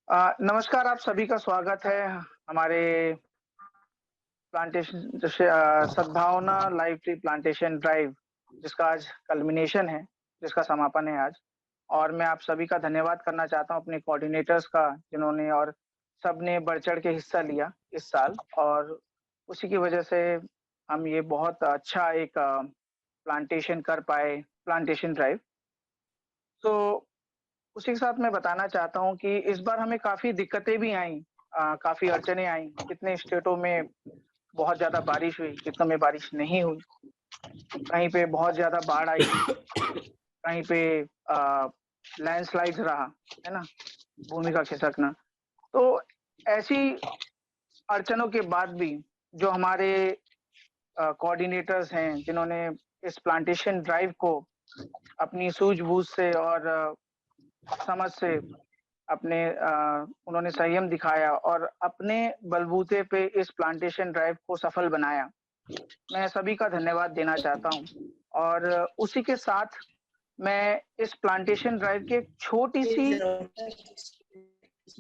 नमस्कार, आप सभी का स्वागत है हमारे प्लांटेशन जैसे सद्भावना लाइव ट्री प्लांटेशन ड्राइव, जिसका आज कल्मिनेशन है, जिसका समापन है आज। और मैं आप सभी का धन्यवाद करना चाहता हूँ अपने कोऑर्डिनेटर्स का, जिन्होंने और सबने बढ़-चढ़ के हिस्सा लिया इस साल, और उसी की वजह से हम ये बहुत अच्छा एक प्लांटेशन कर पाए, प्लांटेशन ड्राइव। तो उसी के साथ मैं बताना चाहता हूँ कि इस बार हमें काफ़ी दिक्कतें भी आईं, काफ़ी अड़चनें आईं। कितने स्टेटों में बहुत ज़्यादा बारिश हुई, कितनों में बारिश नहीं हुई। कहीं पे बहुत ज़्यादा बाढ़ आई, कहीं पे अ, लैंडस्लाइड्स रहा, है ना? भूमि का खिसकना। तो ऐसी अड़चनों के बाद भी जो हमारे कोऑर्डिनेटर्स हैं, जिन्होंने इस प्लांटेशन ड्राइव को अपनी सूझबूझ से और समझ से उन्होंने संयम दिखाया और अपने बलबूते पे इस प्लांटेशन ड्राइव को सफल बनाया। मैं सभी का धन्यवाद देना चाहता हूँ। और उसी के साथ मैं इस प्लांटेशन ड्राइव की एक छोटी-सी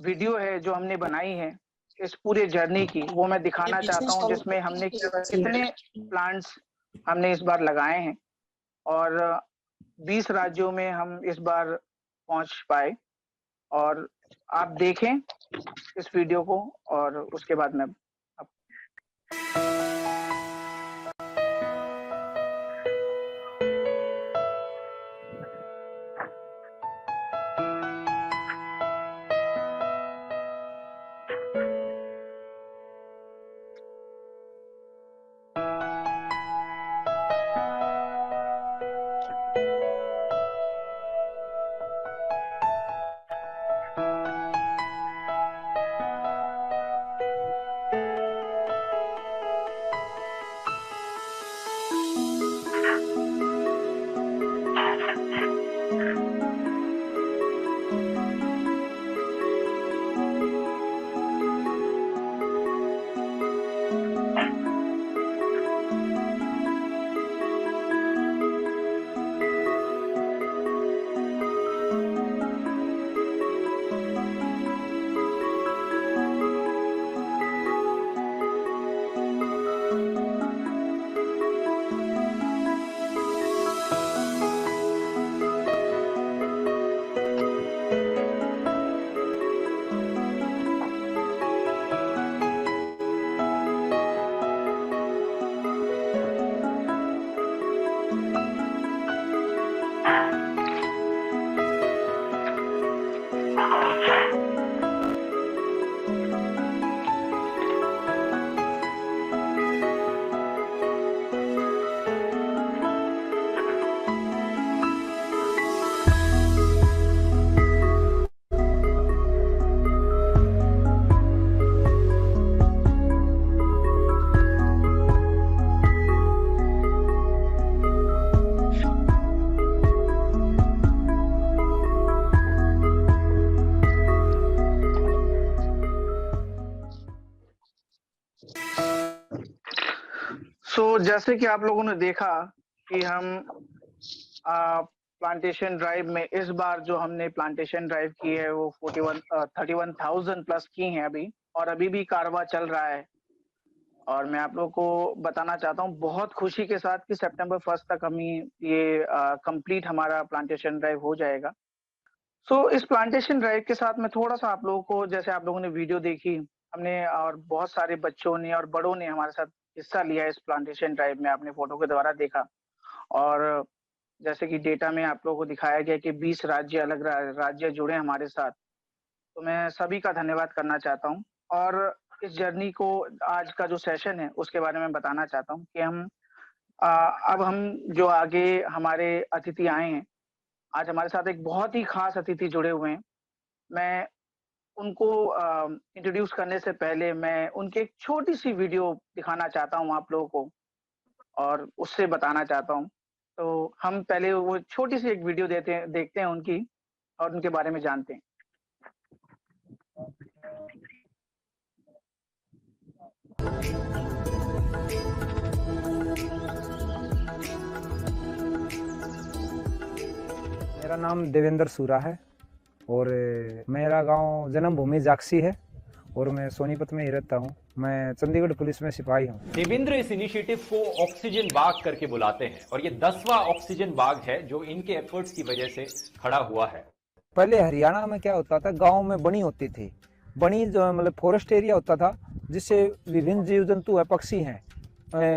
वीडियो है जो हमने बनाई है, इस पूरे जर्नी की, वो मैं दिखाना चाहता हूँ, जिसमें हमने कितने प्लांट्स हमने इस बार लगाए हैं और 20 राज्यों में हम इस बार पहुँच पाए। और आप देखें इस वीडियो को और उसके बाद मैं आप जैसे कि आप लोगों ने देखा कि हम प्लांटेशन ड्राइव में इस बार जो हमने प्लांटेशन ड्राइव की है वो 31,000 प्लस की हैं अभी, और अभी भी कारवां चल रहा है। और मैं आप लोगों को बताना चाहता हूँ बहुत खुशी के साथ कि सितंबर 1 तक हम ये कंप्लीट हमारा प्लांटेशन ड्राइव हो जाएगा। इस प्लांटेशन ड्राइव के साथ मैं थोड़ा-सा आप लोगों को, जैसे आप लोगों ने वीडियो देखी, हमने और बहुत सारे बच्चों ने और बड़ों ने हमारे साथ हिस्सा लिया इस प्लांटेशन ड्राइव में, आपने फ़ोटो के द्वारा देखा। और जैसे कि डेटा में आप लोगों को दिखाया गया कि 20 राज्य अलग राज्य जुड़े हमारे साथ। तो मैं सभी का धन्यवाद करना चाहता हूँ। और इस जर्नी को, आज का जो सेशन है उसके बारे में बताना चाहता हूँ कि अ, अब हम जो आगे हमारे अतिथि आए हैं, आज हमारे साथ एक बहुत ही खास अतिथि जुड़े हुए हैं। मैं उनको इंट्रोड्यूस करने से पहले मैं उनकी एक छोटी-सी वीडियो दिखाना चाहता हूँ आप लोगों को और उससे बताना चाहता हूँ। तो हम पहले वो छोटी-सी एक वीडियो देखते हैं उनकी और उनके बारे में जानते हैं। मेरा नाम देवेंद्र सूरा है। और मेरा गांव जन्मभूमि जागसी है और मैं सोनीपत में ही रहता हूँ। मैं चंडीगढ़ पुलिस में सिपाही हूँ। देवेंद्र इस इनिशिएटिव को ऑक्सीजन बाग करके बुलाते हैं और ये 10वां ऑक्सीजन बाग है जो इनके एफर्ट्स की वजह से खड़ा हुआ है। पहले हरियाणा में क्या होता था, गांव में बनी होती थी। बनी जो मतलब फॉरेस्ट एरिया होता था, जिससे विभिन्न जीव जंतु है, पक्षी हैं,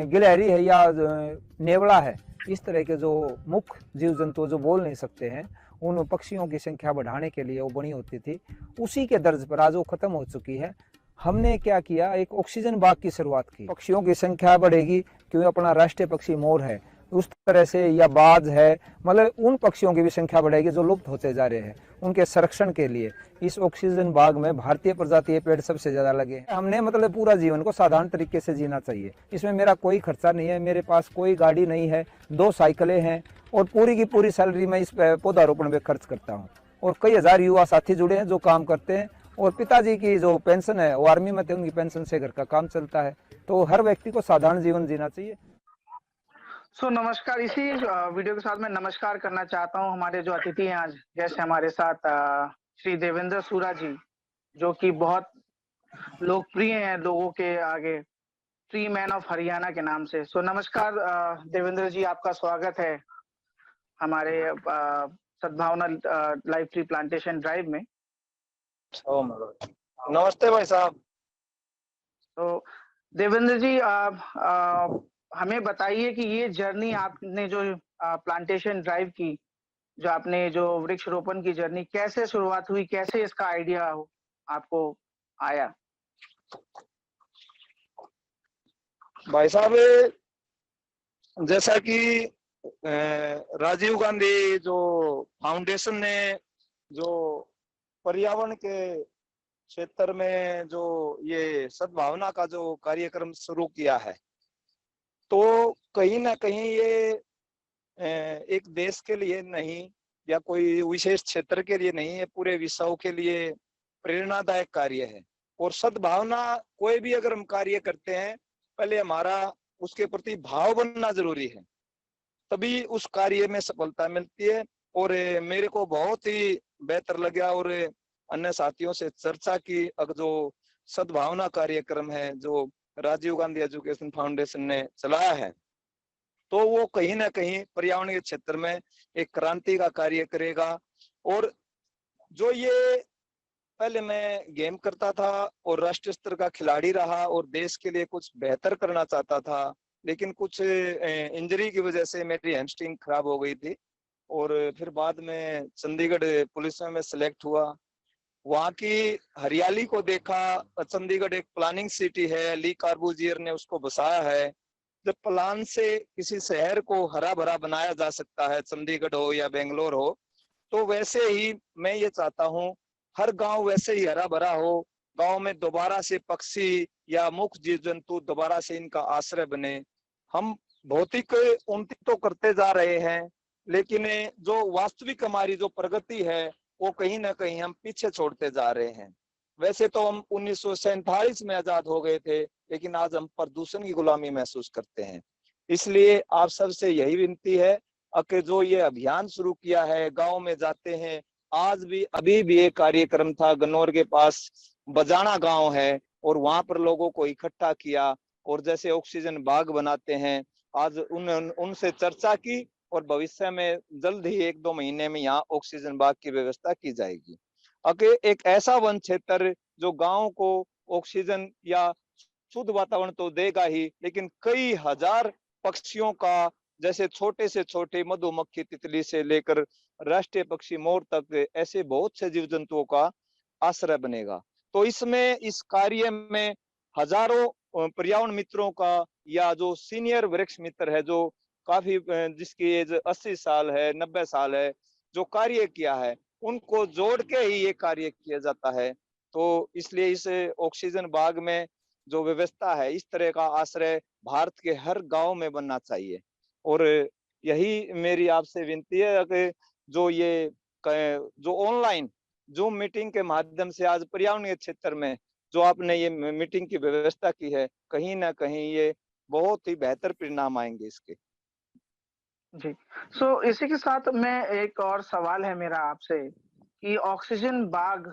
गिलहरी है या नेवला है, इस तरह के जो मुख्य जीव जंतु जो बोल नहीं सकते हैं, उन पक्षियों की संख्या बढ़ाने के लिए वो बनी होती थी। उसी के दर्ज पर आज वो खत्म हो चुकी है। हमने क्या किया, एक ऑक्सीजन बाग की शुरुआत की। पक्षियों की संख्या बढ़ेगी क्योंकि अपना राष्ट्रीय पक्षी मोर है, उस तरह से, या बाज है, मतलब उन पक्षियों की भी संख्या बढ़ेगी जो लुप्त होते जा रहे हैं। उनके संरक्षण के लिए इस ऑक्सीजन बाग में भारतीय प्रजातीय पेड़ सबसे ज्यादा लगे हैं। हमने मतलब पूरा जीवन को साधारण तरीके से जीना चाहिए। इसमें मेरा कोई खर्चा नहीं है, मेरे पास कोई गाड़ी नहीं है, 2 साइकिलें हैं और पूरी की पूरी सैलरी मैं इस पौधारोपण पे खर्च करता हूँ। और कई हजार युवा साथी जुड़े हैं जो काम करते हैं। और पिताजी की जो पेंशन है वो आर्मी में थे, उनकी पेंशन से घर का काम चलता है। तो हर व्यक्ति को साधारण जीवन जीना चाहिए। नमस्कार, इसी वीडियो के साथ मैं नमस्कार करना चाहता हूँ हमारे जो अतिथि हैं आज, जैसे हमारे साथ श्री देवेंद्र सूरा जी, जो कि बहुत लोकप्रिय हैं लोगों के आगे, ट्री मैन ऑफ हरियाणा के नाम से। नमस्कार देवेंद्र जी, आपका स्वागत है हमारे सद्भावना लाइफ ट्री प्लांटेशन ड्राइव में। नमस्ते भाई साहब। तो देवेंद्र जी, हमें बताइए कि ये जर्नी आपने जो प्लांटेशन ड्राइव की, जो आपने जो वृक्ष रोपण की जर्नी, कैसे शुरुआत हुई, कैसे इसका आइडिया आपको आया? भाई साहब, जैसा कि राजीव गांधी जो फाउंडेशन ने जो पर्यावरण के क्षेत्र में जो ये सद्भावना का जो कार्यक्रम शुरू किया है, तो कहीं ना कहीं ये एक देश के लिए नहीं या कोई विशेष क्षेत्र के लिए नहीं है, पूरे विश्व के लिए प्रेरणादायक कार्य है। और सद्भावना कोई भी अगर हम कार्य करते हैं, पहले हमारा उसके प्रति भाव बनना जरूरी है, तभी उस कार्य में सफलता मिलती है। और मेरे को बहुत ही बेहतर लगा और अन्य साथियों से चर्चा की, जो सद्भावना कार्यक्रम है जो राजीव गांधी एजुकेशन फाउंडेशन ने चलाया है, तो वो कहीं ना कहीं पर्यावरण के क्षेत्र में एक क्रांति का कार्य करेगा। और जो ये पहले मैं गेम करता था और राष्ट्रीय स्तर का खिलाड़ी रहा और देश के लिए कुछ बेहतर करना चाहता था, लेकिन कुछ इंजरी की वजह से मेरी हैमस्ट्रिंग खराब हो गई थी। और फिर बाद में चंडीगढ़ पुलिस में मैं सिलेक्ट हुआ, वहाँ की हरियाली को देखा। चंडीगढ़ एक प्लानिंग सिटी है, ली कार्बूजियर ने उसको बसाया है। जब प्लान से किसी शहर को हरा भरा बनाया जा सकता है, चंडीगढ़ हो या बेंगलोर हो, तो वैसे ही मैं ये चाहता हूँ हर गांव वैसे ही हरा भरा हो। गांव में दोबारा से पक्षी या मुख्य जीव जंतु दोबारा से इनका आश्रय बने। हम भौतिक उन्नति तो करते जा रहे हैं, लेकिन जो वास्तविक हमारी जो प्रगति है वो कहीं ना कहीं हम पीछे छोड़ते जा रहे हैं। वैसे तो हम 1947 में आजाद हो गए थे, लेकिन आज हम प्रदूषण की गुलामी महसूस करते हैं। इसलिए आप सबसे यही विनती है कि जो ये अभियान शुरू किया है, गांव में जाते हैं। आज भी अभी भी एक कार्यक्रम था, गन्नौर के पास बजाना गांव है, और वहां पर लोगों को इकट्ठा किया और जैसे ऑक्सीजन बाग बनाते हैं, आज उनसे चर्चा की और भविष्य में जल्द ही 1-2 महीने में यहाँ ऑक्सीजन बाग की व्यवस्था की जाएगी। अगर एक ऐसा वन क्षेत्र जो गांव को ऑक्सीजन या शुद्ध वातावरण तो देगा ही, लेकिन कई हजार पक्षियों का, जैसे छोटे से छोटे मधुमक्खी तितली से लेकर राष्ट्रीय पक्षी मोर तक, ऐसे बहुत से जीव जंतुओं का आश्रय बनेगा। तो इसमें इस कार्य में हजारों पर्यावरण मित्रों का, या जो सीनियर वृक्ष मित्र है जो काफी जिसकी एज 80 साल है, 90 साल है, जो कार्य किया है, उनको जोड़ के ही ये कार्य किया जाता है। तो इसलिए इस ऑक्सीजन बाग में जो व्यवस्था है, इस तरह का आश्रय भारत के हर गांव में बनना चाहिए। और यही मेरी आपसे विनती है कि जो ऑनलाइन जूम मीटिंग के माध्यम से आज पर्यावरण के क्षेत्र में जो आपने ये मीटिंग की व्यवस्था की है, कहीं ना कहीं ये बहुत ही बेहतर परिणाम आएंगे इसके। जी। इसी के साथ मैं एक और सवाल है मेरा आपसे कि ऑक्सीजन बाग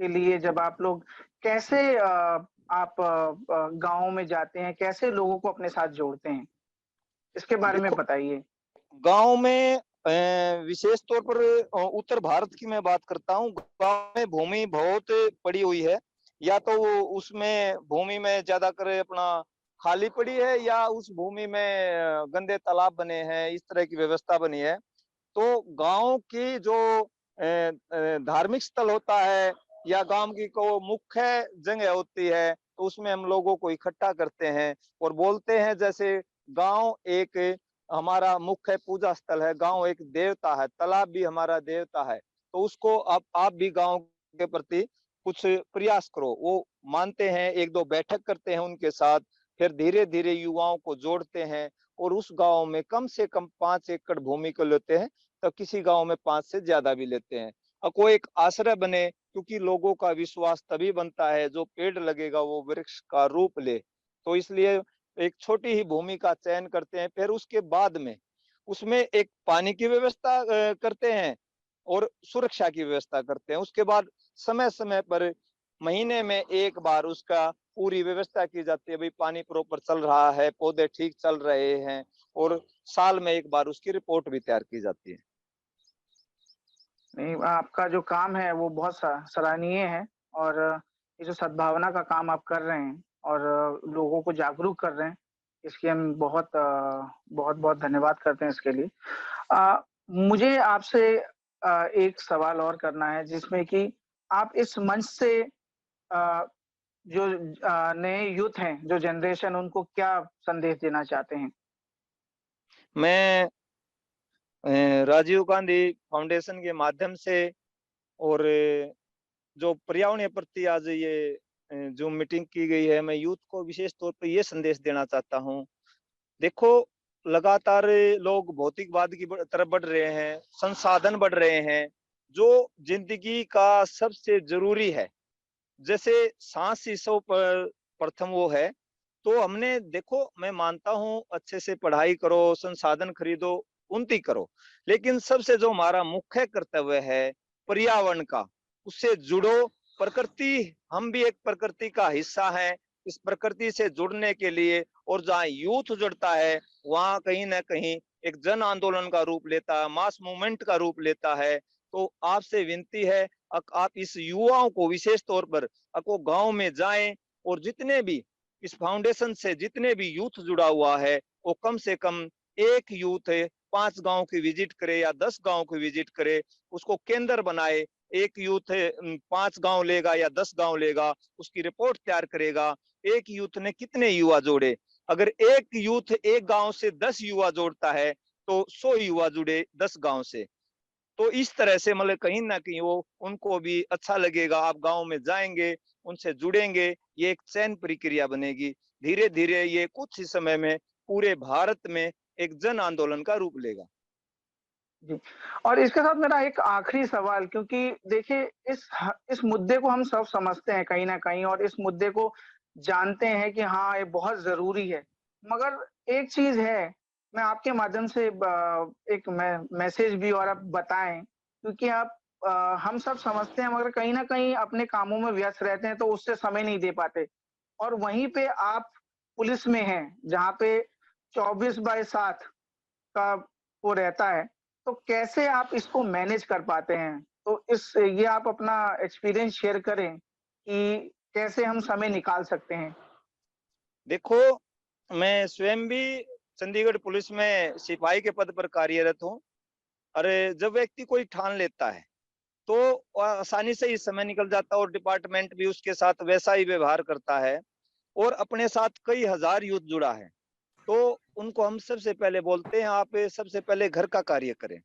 के लिए जब आप लोग कैसे आप गाँव में जाते हैं, कैसे लोगों को अपने साथ जोड़ते हैं? इसके बारे में देखो, बताइए। गांव में विशेष तौर पर उत्तर भारत की मैं बात करता हूँ। गांव में भूमि बहुत पड़ी हुई है, या तो वो उसमें भूमि में ज्यादातर अपना खाली पड़ी है, या उस भूमि में गंदे तालाब बने हैं, इस तरह की व्यवस्था बनी है। तो गांव की जो धार्मिक स्थल होता है, या गांव की को मुख्य जगह होती है, तो उसमें हम लोगों को इकट्ठा करते हैं और बोलते हैं, जैसे गांव एक हमारा मुख्य पूजा स्थल है, गांव एक देवता है, तालाब भी हमारा देवता है, तो उसको आप भी गांव के प्रति कुछ प्रयास करो। वो मानते हैं, एक दो बैठक करते हैं उनके साथ, फिर धीरे धीरे युवाओं को जोड़ते हैं, और उस गांव में कम से कम 5 एकड़ भूमि को लेते हैं, तो किसी गांव में 5 से ज्यादा भी लेते हैं। और कोई एक आश्रय बने, क्योंकि लोगों का विश्वास तभी बनता है, जो पेड़ लगेगा वो वृक्ष का रूप ले। तो इसलिए एक छोटी ही भूमि का चयन करते हैं, फिर उसके बाद में उसमें एक पानी की व्यवस्था करते हैं और सुरक्षा की व्यवस्था करते हैं। उसके बाद समय समय पर महीने में एक बार उसका पूरी व्यवस्था की जाती है, भाई पानी प्रॉपर चल रहा है, पौधे ठीक चल रहे हैं, और साल में एक बार उसकी रिपोर्ट भी तैयार की जाती है। नहीं, आपका जो काम है वो बहुत सराहनीय है और ये जो सद्भावना का काम आप कर रहे हैं और लोगों को जागरूक कर रहे हैं, इसके हम बहुत-बहुत धन्यवाद करते हैं इसके लिए। मुझे आपसे एक सवाल और करना है जिसमें कि आप इस मंच से जो नए यूथ हैं, जो जनरेशन उनको क्या संदेश देना चाहते हैं? मैं राजीव गांधी फाउंडेशन के माध्यम से, और जो पर्यावरण प्रति आज ये जो मीटिंग की गई है, मैं यूथ को विशेष तौर पर ये संदेश देना चाहता हूँ। देखो, लगातार लोग भौतिकवाद की तरफ बढ़ रहे हैं, संसाधन बढ़ रहे हैं, जो जिंदगी का सबसे जरूरी है, जैसे सांस ही सौ पर प्रथम वो है। तो हमने देखो, मैं मानता हूँ अच्छे से पढ़ाई करो, संसाधन खरीदो, उन्नति करो, लेकिन सबसे जो हमारा मुख्य कर्तव्य है पर्यावरण का, उससे जुड़ो। प्रकृति, हम भी एक प्रकृति का हिस्सा है। इस प्रकृति से जुड़ने के लिए, और जहाँ यूथ जुड़ता है, वहाँ कहीं ना कहीं एक जन आंदोलन का रूप लेता है, मास मूवमेंट का रूप लेता है। तो आपसे विनती है, आप इस युवाओं को विशेष तौर पर आपको गांव में जाएं, और जितने भी इस फाउंडेशन से जितने भी यूथ जुड़ा हुआ है, वो कम से कम एक यूथ 5 गांव की विजिट करे या 10 गांव की विजिट करे, उसको केंद्र बनाए। एक यूथ 5 गांव लेगा या 10 गांव लेगा, उसकी रिपोर्ट तैयार करेगा, एक यूथ ने कितने युवा जोड़े। अगर एक यूथ एक गांव से 10 युवा जोड़ता है, तो 100 युवा जुड़े 10 गांव से। तो इस तरह से मतलब कहीं ना कहीं वो उनको भी अच्छा लगेगा, आप गांव में जाएंगे, उनसे जुड़ेंगे, ये एक चैन प्रक्रिया बनेगी। धीरे धीरे ये कुछ ही समय में पूरे भारत में एक जन आंदोलन का रूप लेगा। जी, और इसके साथ मेरा एक आखिरी सवाल, क्योंकि देखिए इस मुद्दे को हम सब समझते हैं कहीं न कहीं और इस मुद्दे को जानते हैं कि हाँ, ये बहुत ज़रूरी है। मगर एक चीज़ है, मैं आपके माध्यम से एक मैसेज भी और आप बताएँ, क्योंकि हम सब समझते हैं मगर कहीं न कहीं अपने कामों में व्यस्त रहते हैं तो उससे समय नहीं दे पाते। और वहीं पे आप पुलिस में हैं, जहाँ पे 24/7 का वो रहता है, तो कैसे आप इसको मैनेज कर पाते हैं? तो ये आप अपना एक्सपीरियंस शेयर करें कि कैसे हम समय निकाल सकते हैं? देखो, मैं स्वयं भी चंडीगढ़ पुलिस में सिपाही के पद पर कार्यरत हूँ। अरे, जब व्यक्ति कोई ठान लेता है, तो आसानी से ही समय निकल जाता है, और डिपार्टमेंट भी उसके साथ वैसा ही व्यवहार करता है, और अपने साथ कई हजार यूथ जुड़ा है। तो उनको हम सबसे पहले बोलते हैं, आप सबसे पहले घर का कार्य करें,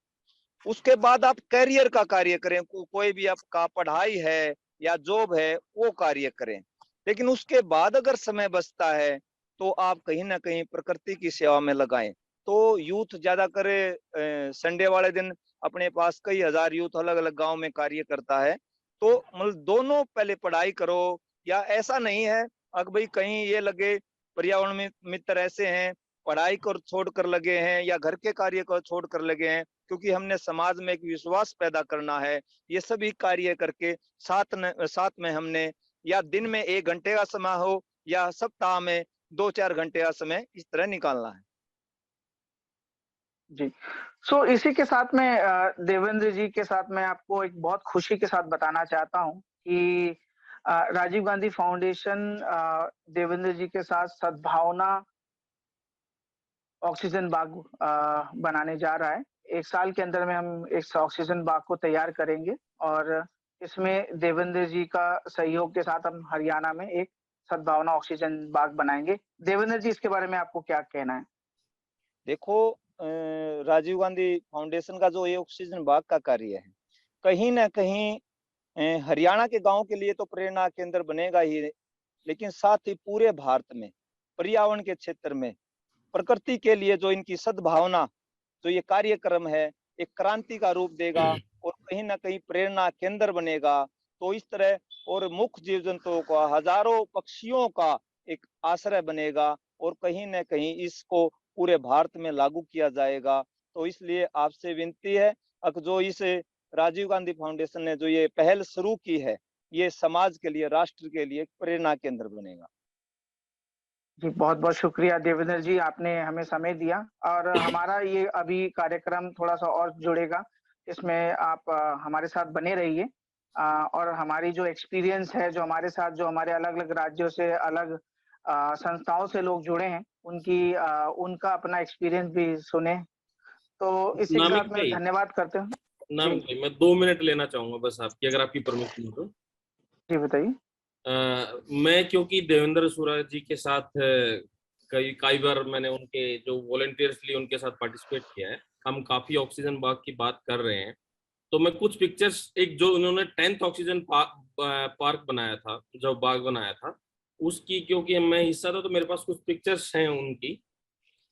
उसके बाद आप करियर का कार्य करें, कोई भी आपका पढ़ाई है या जॉब है, वो कार्य करें। लेकिन उसके बाद अगर समय बचता है, तो आप कहीं ना कहीं प्रकृति की सेवा में लगाएं। तो यूथ ज्यादा करे, संडे वाले दिन अपने पास कई हजार यूथ अलग अलग गांव में कार्य करता है। तो मतलब दोनों पहले पढ़ाई करो, या ऐसा नहीं है अगर भाई कहीं ये लगे पर्यावरण में मित्र ऐसे हैं, पढ़ाई को छोड़कर लगे हैं या घर के कार्य को छोड़कर लगे हैं, क्योंकि हमने समाज में एक विश्वास पैदा करना है। ये सभी कार्य करके साथ में हमने या दिन में 1 घंटे का समय हो या सप्ताह में 2-4 घंटे का समय इस तरह निकालना है। जी। सो इसी के साथ में देवेंद्र जी के साथ मैं आपको एक बहुत खुशी के साथ बताना चाहता हूँ कि राजीव गांधी फाउंडेशन देवेंद्र जी के साथ सद्भावना ऑक्सीजन बाग बनाने जा रहा है। 1 साल के अंदर में हम इस ऑक्सीजन बाग को तैयार करेंगे और इसमें देवेंद्र जी का सहयोग के साथ हम हरियाणा में एक सद्भावना ऑक्सीजन बाग बनाएँगे। देवेंद्र जी इसके बारे में आपको क्या कहना है? देखो राजीव गांधी फाउंडेशन का जो ये ऑक्सीजन बाग का कार्य है, कहीं न कहीं हरियाणा के गाँव के लिए तो प्रेरणा केंद्र बनेगा ही, लेकिन साथ ही पूरे भारत में पर्यावरण के क्षेत्र में प्रकृति के लिए जो इनकी सद्भावना, जो ये कार्यक्रम है, एक क्रांति का रूप देगा और कहीं न कहीं प्रेरणा केंद्र बनेगा। तो इस तरह और मुख्य जीव जंतुओं का, हजारों पक्षियों का एक आश्रय बनेगा और कहीं न कहीं इसको पूरे भारत में लागू किया जाएगा। तो इसलिए आपसे विनती है जो इस राजीव गांधी फाउंडेशन ने जो ये पहल शुरू की है, ये समाज के लिए, राष्ट्र के लिए एक प्रेरणा केंद्र बनेगा। जी, बहुत-बहुत शुक्रिया देवेंद्र जी, आपने हमें समय दिया और हमारा ये अभी कार्यक्रम थोड़ा-सा और जुड़ेगा। इसमें आप हमारे साथ बने रहिए और हमारी जो एक्सपीरियंस है, जो हमारे साथ जो हमारे अलग-अलग राज्यों से अलग संस्थाओं से लोग जुड़े हैं, उनका अपना एक्सपीरियंस भी सुने। तो इसी के नामिक साथ मैं भाई, धन्यवाद करते हूँ। जी, नामिक भाई, मैं 2 मिनट लेना चाहूंगा बस आपकी, अगर आपकी परमिशन हो तो। जी बताइए। मैं क्योंकि देवेंद्र सूरज जी के साथ कई कई बार मैंने उनके जो वॉलंटियर्स लिए उनके साथ पार्टिसिपेट किया है। हम काफी ऑक्सीजन बाग की बात कर रहे हैं, तो मैं कुछ पिक्चर्स, एक जो उन्होंने 10th ऑक्सीजन पार्क बनाया था, जो बाग बनाया था, उसकी क्योंकि मैं हिस्सा था तो मेरे पास कुछ पिक्चर्स हैं उनकी,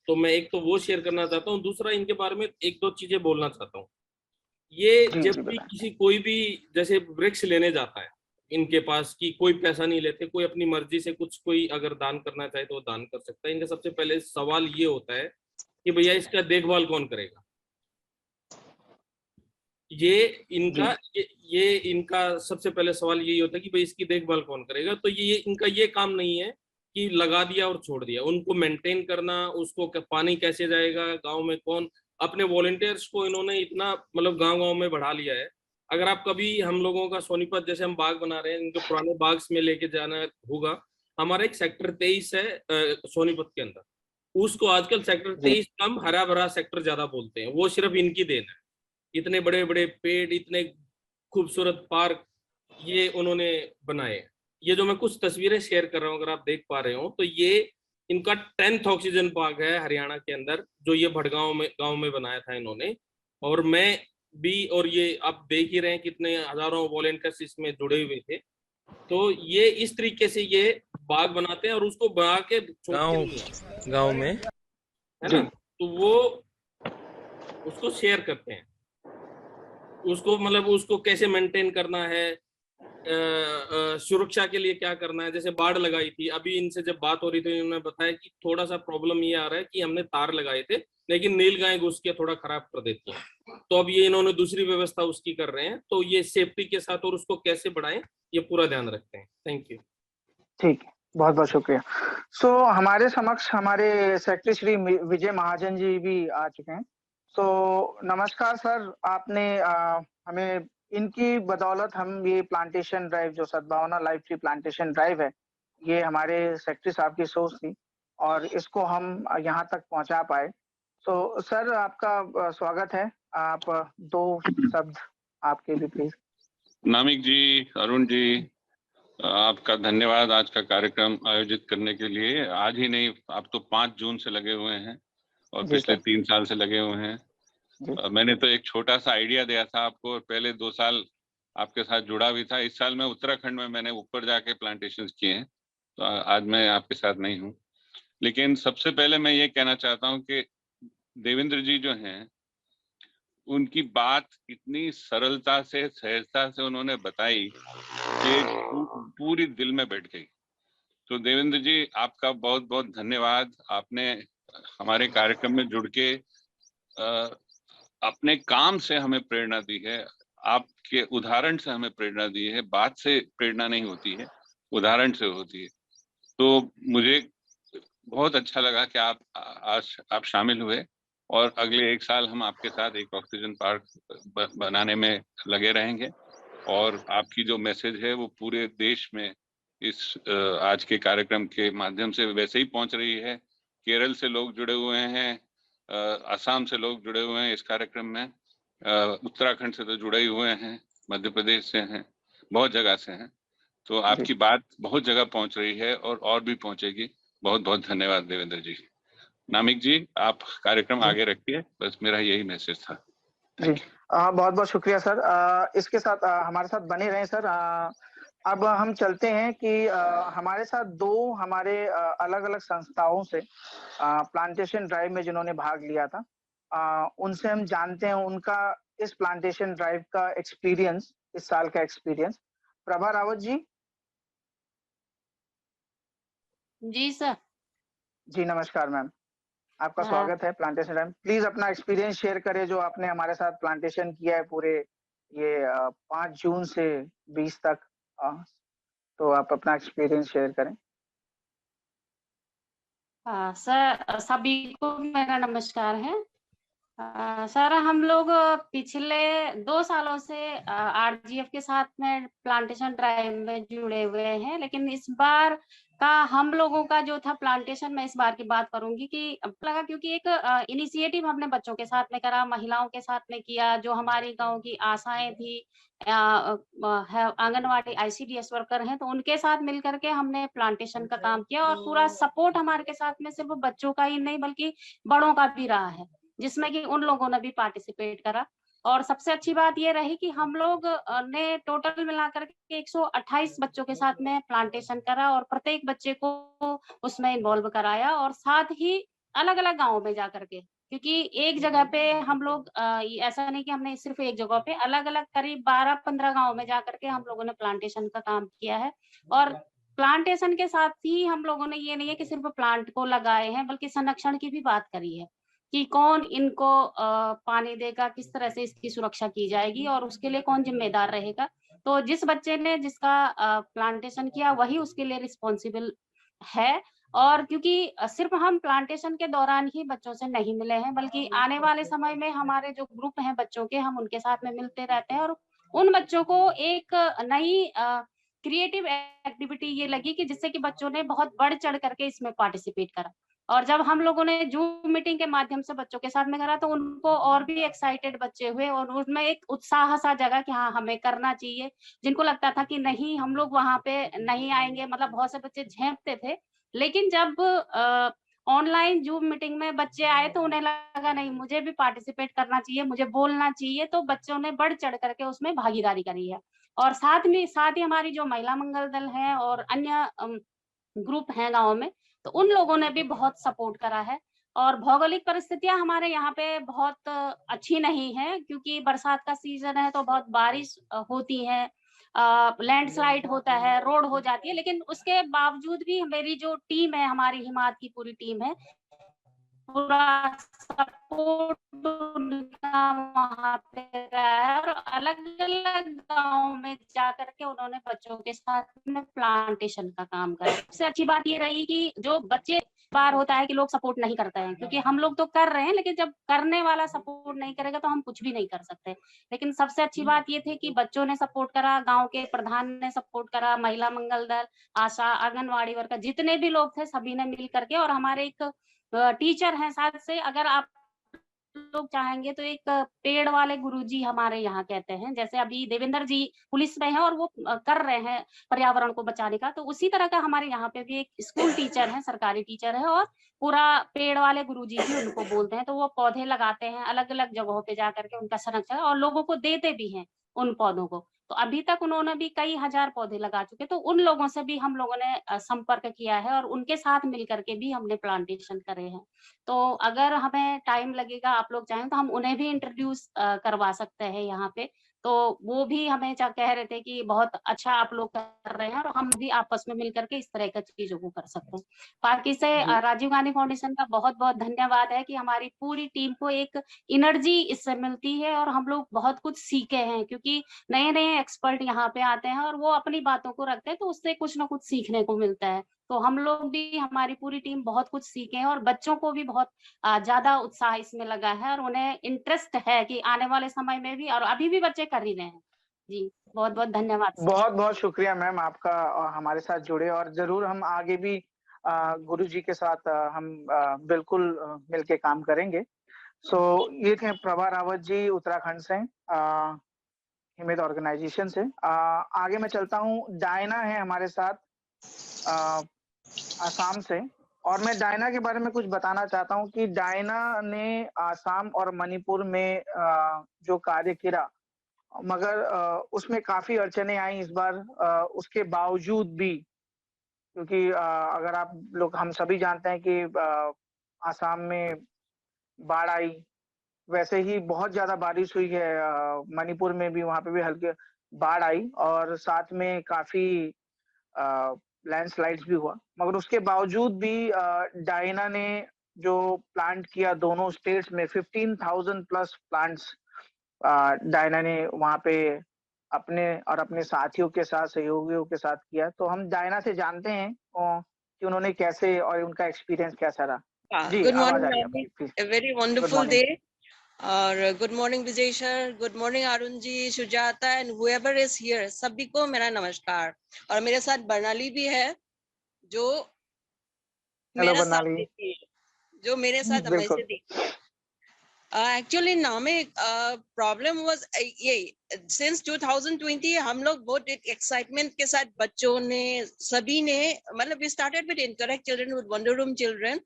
तो मैं एक तो वो शेयर करना चाहता हूँ, दूसरा इनके बारे में 1-2 चीजें बोलना चाहता हूँ। ये जी, जब जी भी बताएँ। किसी कोई भी जैसे वृक्ष लेने जाता है, इनके पास की कोई पैसा नहीं लेते, कोई अपनी मर्जी से कुछ कोई अगर दान करना चाहे तो वो दान कर सकता है। इनका सबसे पहले सवाल ये होता है कि भैया इसका देखभाल कौन करेगा। ये इनका जी, ये इनका सबसे पहले सवाल यही होता है कि भाई इसकी देखभाल कौन करेगा। तो ये इनका ये काम नहीं है कि लगा दिया और छोड़ दिया, उनको मेंटेन करना, उसको पानी कैसे जाएगा, गांव में कौन, अपने वॉलंटियर्स को इन्होंने इतना मतलब गांव गांव में बढ़ा लिया है। अगर आप कभी हम लोगों का सोनीपत जैसे हम बाग बना रहे हैं, इनको पुराने बाग में लेके जाना होगा। हमारा एक सेक्टर 23 है सोनीपत के अंदर, उसको आजकल सेक्टर जी, 23 कम हरा भरा सेक्टर ज्यादा बोलते हैं। वो सिर्फ इनकी देन है। इतने बड़े बड़े पेड़, इतने खूबसूरत पार्क ये उन्होंने बनाए। ये जो मैं कुछ तस्वीरें शेयर कर रहा हूँ, अगर आप देख पा रहे हो, तो ये इनका 10th ऑक्सीजन पार्क है हरियाणा के अंदर, जो ये भड़गांव में गांव में बनाया था इन्होंने। और मैं भी, और ये आप देख ही रहे हैं कितने हजारों वॉलेंटियर्स इसमें जुड़े हुए थे। तो ये इस तरीके से ये बाग बनाते हैं और उसको बना के गाँव गाँव में, है ना, जी, तो वो उसको शेयर करते हैं। उसको मतलब उसको कैसे मेंटेन करना है, सुरक्षा के लिए क्या करना है। जैसे बाढ़ लगाई थी, अभी इनसे जब बात हो रही थी इन्होंने बताया कि थोड़ा सा प्रॉब्लम ये आ रहा है कि हमने तार लगाए थे लेकिन नीलगाय घुस के थोड़ा खराब कर देती है, तो अब ये इन्होंने दूसरी व्यवस्था उसकी कर रहे हैं। तो ये सेफ्टी के साथ और उसको कैसे बढ़ाएं, ये पूरा ध्यान रखते हैं। Thank you. ठीक है। बहुत-बहुत शुक्रिया। सो हमारे समक्ष हमारे सेक्रेटरी श्री विजय महाजन जी भी आ चुके हैं। सो नमस्कार सर, आपने हमें इनकी बदौलत हम ये प्लांटेशन ड्राइव जो सद्भावना लाइफ ट्री प्लांटेशन ड्राइव है, ये हमारे सेक्रेटरी साहब की सोच थी और इसको हम यहाँ तक पहुँचा पाए। सो सर आपका स्वागत है। आप 2 शब्द आपके भी प्लीज़। नामिक जी, अरुण जी, आपका धन्यवाद आज का कार्यक्रम आयोजित करने के लिए। आज ही नहीं, आप तो 5 जून से लगे हुए हैं और जी पिछले सर। 3 साल से लगे हुए हैं। जी, मैंने तो एक छोटा सा आइडिया दिया था आपको और पहले 2 साल आपके साथ जुड़ा भी था। इस साल मैं उत्तराखंड में मैंने ऊपर जाके प्लांटेशंस किए हैं, तो आज मैं आपके साथ नहीं हूँ। लेकिन सबसे पहले मैं ये कहना चाहता हूँ कि देवेंद्र जी जो हैं, उनकी बात इतनी सरलता से, सहजता से उन्होंने बताई कि पूरी दिल में बैठ गई। तो देवेंद्र जी, आपका बहुत बहुत धन्यवाद। आपने हमारे कार्यक्रम में जुड़ के अपने काम से हमें प्रेरणा दी है, आपके उदाहरण से हमें प्रेरणा दी है। बात से प्रेरणा नहीं होती है, उदाहरण से होती है। तो मुझे बहुत अच्छा लगा कि आज आप शामिल हुए और अगले 1 साल हम आपके साथ एक ऑक्सीजन पार्क बनाने में लगे रहेंगे और आपकी जो मैसेज है वो पूरे देश में इस आज के कार्यक्रम के माध्यम से वैसे ही पहुंच रही है। केरल से लोग जुड़े हुए हैं, असम से लोग जुड़े हुए हैं इस कार्यक्रम में, उत्तराखंड से तो जुड़े ही हुए हैं, मध्य प्रदेश से हैं, बहुत जगह से हैं। तो आपकी बात बहुत जगह पहुंच रही है और भी पहुंचेगी। बहुत बहुत धन्यवाद देवेंद्र जी। नामिक जी, आप कार्यक्रम आगे रखिए, बस मेरा यही मैसेज था। जी, बहुत बहुत शुक्रिया सर। इसके साथ हमारे साथ बने रहें सर। अब हम चलते हैं कि हमारे साथ 2 हमारे अलग अलग संस्थाओं से प्लांटेशन ड्राइव में जिन्होंने भाग लिया था, उनसे हम जानते हैं उनका इस प्लांटेशन ड्राइव का एक्सपीरियंस, इस साल का एक्सपीरियंस। प्रभा रावत जी। जी सर। जी नमस्कार मैम, आपका हाँ। स्वागत है प्लांटेशन ड्राइव। प्लीज अपना एक्सपीरियंस शेयर करें जो आपने हमारे साथ प्लांटेशन किया है पूरे ये 5 जून से 20 तक। तो आप अपना एक्सपीरियंस शेयर करें। सर सभी को मेरा नमस्कार है। सर हम लोग पिछले 2 सालों से आरजीएफ के साथ में प्लांटेशन ड्राइव में जुड़े हुए हैं, लेकिन इस बार का हम लोगों का जो था प्लांटेशन, मैं इस बार की बात करूंगी कि लगा क्योंकि एक इनिशिएटिव हमने बच्चों के साथ में करा, महिलाओं के साथ में किया, जो हमारी गांव की आशाएं थी, आंगनवाड़ी आईसीडीएस वर्कर हैं, तो उनके साथ मिलकर के हमने प्लांटेशन का काम किया और पूरा सपोर्ट हमारे के साथ में सिर्फ बच्चों का ही नहीं बल्कि बड़ों का भी रहा है, जिसमें कि उन लोगों ने भी पार्टिसिपेट करा। और सबसे अच्छी बात ये रही कि हम लोग ने टोटल मिलाकर के 128 बच्चों के साथ में प्लांटेशन करा और प्रत्येक बच्चे को उसमें इन्वॉल्व कराया, और साथ ही अलग अलग गाँव में जाकर के, क्योंकि एक जगह पे हम लोग ऐसा नहीं कि हमने सिर्फ एक जगह पे, अलग अलग करीब 12-15 गाँव में जाकर के हम लोगों ने प्लांटेशन का काम किया है। और प्लांटेशन के साथ ही हम लोगों ने ये नहीं है कि सिर्फ प्लांट को लगाए हैं, बल्कि संरक्षण की भी बात करी है कि कौन इनको पानी देगा, किस तरह से इसकी सुरक्षा की जाएगी और उसके लिए कौन जिम्मेदार रहेगा। तो जिस बच्चे ने जिसका प्लांटेशन किया वही उसके लिए रिस्पॉन्सिबल है। और क्योंकि सिर्फ हम प्लांटेशन के दौरान ही बच्चों से नहीं मिले हैं, बल्कि आने वाले समय में हमारे जो ग्रुप हैं बच्चों के, हम उनके साथ में मिलते रहते हैं और उन बच्चों को एक नई क्रिएटिव एक्टिविटी ये लगी कि जिससे कि बच्चों ने बहुत बढ़ चढ़ करके इसमें पार्टिसिपेट करा। और जब हम लोगों ने जूम मीटिंग के माध्यम से बच्चों के साथ में करा तो उनको और भी एक्साइटेड बच्चे हुए और उनमें एक उत्साह सा जगा कि हाँ हमें करना चाहिए। जिनको लगता था कि नहीं हम लोग वहां पे नहीं आएंगे, मतलब बहुत से बच्चे झेपते थे, लेकिन जब ऑनलाइन जूम मीटिंग में बच्चे आए तो उन्हें लगा नहीं मुझे भी पार्टिसिपेट करना चाहिए, मुझे बोलना चाहिए, तो बच्चों ने बढ़ चढ़ करके उसमें भागीदारी करी है। और साथ ही हमारी जो महिला मंगल दल है और अन्य ग्रुप हैं गाँव में, तो उन लोगों ने भी बहुत सपोर्ट करा है। और भौगोलिक परिस्थितियां हमारे यहाँ पे बहुत अच्छी नहीं है, क्योंकि बरसात का सीजन है तो बहुत बारिश होती है, लैंडस्लाइड होता है, रोड हो जाती है, लेकिन उसके बावजूद भी मेरी जो टीम है, हमारी हिमात की पूरी टीम है, पूरा सपोर्ट उनका वहाँ पे रहा है और अलग-अलग गाँव में जाकर के उन्होंने बच्चों के साथ में प्लांटेशन का काम करा। सबसे अच्छी बात ये रही कि जो बच्चे, बार होता है कि लोग सपोर्ट नहीं करते हैं, क्योंकि हम लोग तो कर रहे हैं, लेकिन जब करने वाला सपोर्ट नहीं करेगा तो हम कुछ भी नहीं कर सकते। लेकिन सबसे अच्छी बात ये थी कि बच्चों ने सपोर्ट करा, गाँव के प्रधान ने सपोर्ट करा, महिला मंगल दल, आशा, आंगनवाड़ी वर्कर, जितने भी लोग थे सभी ने मिल करके, और हमारे एक टीचर हैं साथ से, अगर आप लोग चाहेंगे तो एक पेड़ वाले गुरुजी हमारे यहाँ कहते हैं, जैसे अभी देवेंद्र जी पुलिस में हैं और वो कर रहे हैं पर्यावरण को बचाने का, तो उसी तरह का हमारे यहाँ पे भी एक स्कूल टीचर है, सरकारी टीचर है, और पूरा पेड़ वाले गुरुजी भी उनको बोलते हैं। तो वो पौधे लगाते हैं अलग अलग जगहों पे जाकर के, उनका संरक्षण, और लोगों को देते भी हैं उन पौधों को। तो अभी तक उन्होंने भी कई हजार पौधे लगा चुके, तो उन लोगों से भी हम लोगों ने संपर्क किया है और उनके साथ मिल करके भी हमने प्लांटेशन करे हैं। तो अगर हमें टाइम लगेगा, आप लोग चाहें तो हम उन्हें भी इंट्रोड्यूस करवा सकते हैं यहाँ पे। तो वो भी हमें कह रहे थे कि बहुत अच्छा आप लोग कर रहे हैं और हम भी आपस में मिल करके इस तरह की चीजों को कर सकते हैं। बाकी से राजीव गांधी फाउंडेशन का बहुत बहुत धन्यवाद है कि हमारी पूरी टीम को एक एनर्जी इससे मिलती है और हम लोग बहुत कुछ सीखे हैं, क्योंकि नए नए एक्सपर्ट यहाँ पे आते हैं और वो अपनी बातों को रखते हैं, तो उससे कुछ ना कुछ सीखने को मिलता है। तो हम लोग भी, हमारी पूरी टीम बहुत कुछ सीखे हैं और बच्चों को भी बहुत ज्यादा उत्साह इसमें लगा है और उन्हें इंटरेस्ट है कि आने वाले समय में भी, और अभी भी बच्चे कर ही रहे हैं। जी, बहुत बहुत धन्यवाद सर। बहुत बहुत शुक्रिया मैम आपका हमारे साथ जुड़े, और जरूर हम आगे भी गुरुजी के साथ हम बिल्कुल मिलके काम करेंगे। सो ये थे प्रभा रावत जी उत्तराखंड से, हिमित ऑर्गेनाइजेशन से। आगे मैं चलता हूँ, डायना है हमारे साथ आसाम से, और मैं डायना के बारे में कुछ बताना चाहता हूँ कि डायना ने आसाम और मणिपुर में जो कार्य किया, मगर उसमें काफी अड़चने आई इस बार, उसके बावजूद भी, क्योंकि अगर आप लोग, हम सभी जानते हैं कि आसाम में बाढ़ आई, वैसे ही बहुत ज्यादा बारिश हुई है मणिपुर में भी, वहां पे भी हल्के बाढ़ आई और साथ में काफी लैंडस्लाइड्स भी हुआ, मगर उसके बावजूद भी डायना ने जो प्लांट किया दोनों स्टेट्स में 15,000 प्लस प्लांट्स डायना ने वहां पे अपने और अपने साथियों के साथ, सहयोगियों के साथ किया। तो हम डायना से जानते हैं कि उन्होंने कैसे और उनका एक्सपीरियंस कैसा रहा। जी, गुड आवाज आ मॉर्निंग, रही है आपकी, please. a very good wonderful morning. day. और good morning Vijay sir, good morning Arun ji, Sujata and whoever is here, सभी को मेरा नमस्कार। और मेरे साथ बर्नाली भी है जो हेलो मेरा साथ बर्नाली। देती है, जो मेरे साथ हमेशा बिल्कुल। देती है। एक्चुअली नामिक प्रॉब्लम वाज ये, सिंस 2020 हम लोग बहुत एक्साइटमेंट के साथ, बच्चों ने, सभी ने, मतलब we started with interact children, with wonder room children.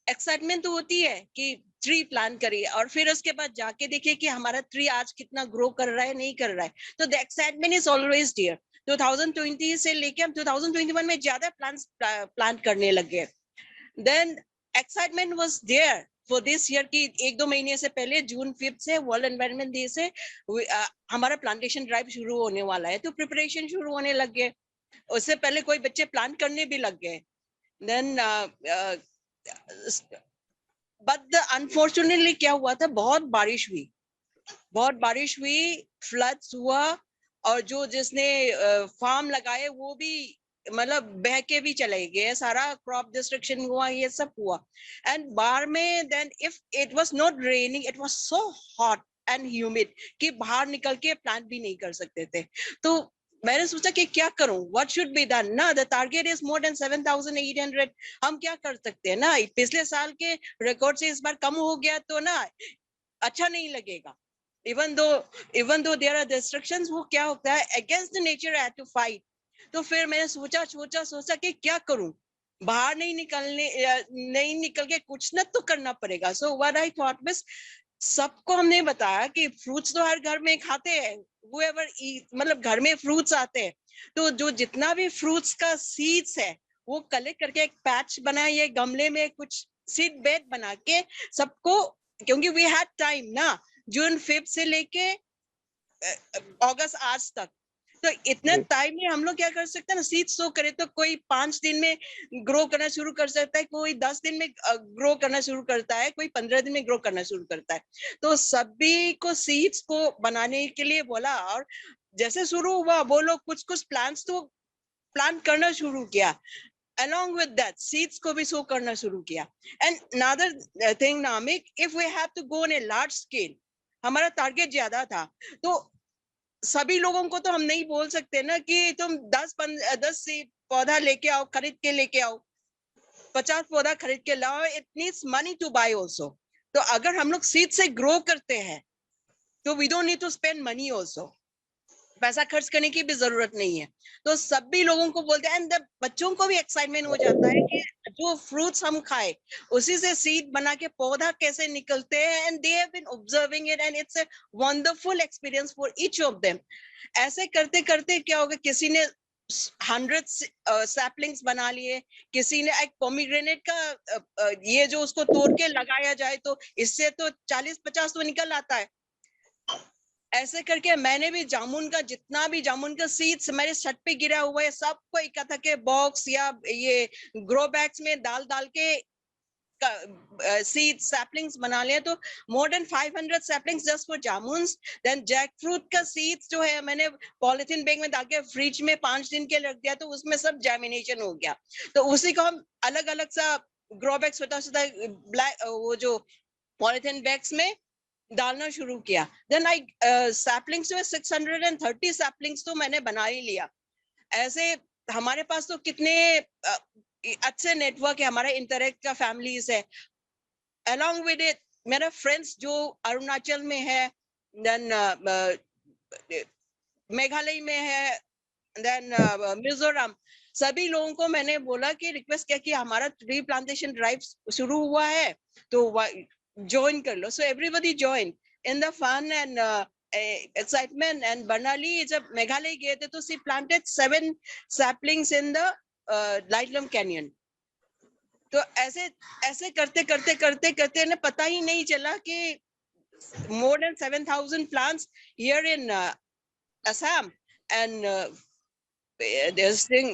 Excitement तो होती है कि ट्री प्लान करिए और फिर उसके बाद जाके देखिए कि हमारा ट्री आज कितना ग्रो कर रहा है, नहीं कर रहा है। तो the excitement is always there. 2020 से लेके हम 2021 में ज्यादा प्लांट करने लगे। Then excitement was there for this year की 1-2 महीने से पहले, जून 5 से वर्ल्ड एनवायरनमेंट डे से हमारा प्लांटेशन ड्राइव शुरू होने वाला है, तो प्रिपरेशन शुरू होने लग गए। उससे पहले कोई बच्चे प्लांट करने भी लग गए। देन बट अनफॉर्चुनेटली क्या हुआ था, बहुत बारिश हुई, फ्लड्स हुआ, और जो जिसने फार्म लगाए वो भी मतलब बह के भी चले गए, सारा क्रॉप डिस्ट्रक्शन हुआ, ये सब हुआ। एंड बाहर में then if it was not raining, it was so hot and humid कि बाहर निकल के प्लांट भी नहीं कर सकते थे। तो मैंने सोचा कि क्या करूं, व्हाट शुड बी डन ना, the target is more than 7,800। हम क्या कर सकते हैं ना, पिछले साल के रिकॉर्ड से इस बार कम हो गया तो ना अच्छा नहीं लगेगा। even though there are restrictions, वो क्या होता है, against the nature I had to fight। तो फिर मैंने सोचा कि क्या करूं, बाहर नहीं निकल के कुछ ना तो करना पड़ेगा। So what I thought was, सबको हमने बताया कि फ्रूट्स तो हर घर में खाते हैं, whoever eat, मतलब घर में फ्रूट्स आते हैं, तो जो जितना भी फ्रूट्स का सीड्स है वो कलेक्ट करके एक पैच बनाइए, गमले में कुछ सीड बेड बना के सबको, क्योंकि वी हैड टाइम ना, जून 5 से लेके अगस्त आज तक, तो इतने टाइम में हम लोग क्या कर सकते हैं ना, सीड्स सो करे तो कोई 5 दिन में ग्रो करना शुरू कर सकता है, कोई 10 दिन में ग्रो करना शुरू करता है, कोई 15 दिन में ग्रो करना शुरू करता है। तो सभी को सीड्स को बनाने के लिए बोला, और जैसे शुरू हुआ वो लोग कुछ प्लांट्स तो प्लांट करना शुरू किया, along with that seeds को भी सो करना शुरू किया। And another thing Namik, if we have to go on a large scale, हमारा टारगेट ज्यादा था, तो सभी लोगों को तो हम नहीं बोल सकते ना कि तुम 10 सीड पौधा लेके आओ, खरीद के लेके आओ, 50 पौधा खरीद के लाओ, it needs money to buy also. तो अगर हम लोग सीड से ग्रो करते हैं तो we don't need to spend money also. पैसा खर्च करने की भी जरूरत नहीं है। तो सभी लोगों को बोलते हैं, एंड बच्चों को भी एक्साइटमेंट हो जाता है कि जो फ्रूट्स हम खाए उसी से सीड बना के पौधा कैसे निकलते हैं, and they have been observing it, and it's a wonderful experience for each of them. ऐसे करते करते क्या होगा, किसी ने 100 सैपलिंग्स बना लिए, किसी ने एक पोमीग्रेनेट का ये जो उसको तोड़ के लगाया जाए तो इससे तो 40-50 तो निकल आता है। ऐसे करके मैंने भी जामुन का जितना भी जामुन का सीड्स मेरे छत पे गिरा हुआ है सबको इकट्ठा के बॉक्स या ये ग्रो बैग्स में डाल डाल के सीड सैपलिंग्स बना लिया। तो more than 500 saplings just for jamuns. Then jackfruit का सीड्स जो है मैंने पॉलिथीन बैग में डाल के फ्रिज में 5 दिन के रख दिया, तो उसमें सब जर्मिनेशन हो गया। तो उसी को हम अलग अलग सा ग्रो बैग छोटा छोटा ब्लैक वो जो पॉलिथीन बैग्स में डालना शुरू किया। देन आई सैपलिंग्स जो 630 सैपलिंग्स तो मैंने बना ही लिया। ऐसे हमारे पास तो कितने अच्छे नेटवर्क है, हमारा इंटरेक्ट का फैमिलीज है। अलोंग विद इट मेरा फ्रेंड्स जो अरुणाचल में है, देन मेघालय में है, देन मिजोरम, सभी लोगों को मैंने बोला कि रिक्वेस्ट किया कि हमारा ट्री प्लांटेशन ड्राइव शुरू हुआ है तो ज्वाइन कर लो। So everybody join in the fun and excitement। and Barnali जब मेघालय गए थे तो she planted 7 saplings in the Lightlam Canyon। तो ऐसे करते करते करते करते ने पता ही नहीं चला कि more than 7,000 plants here in Assam and this thing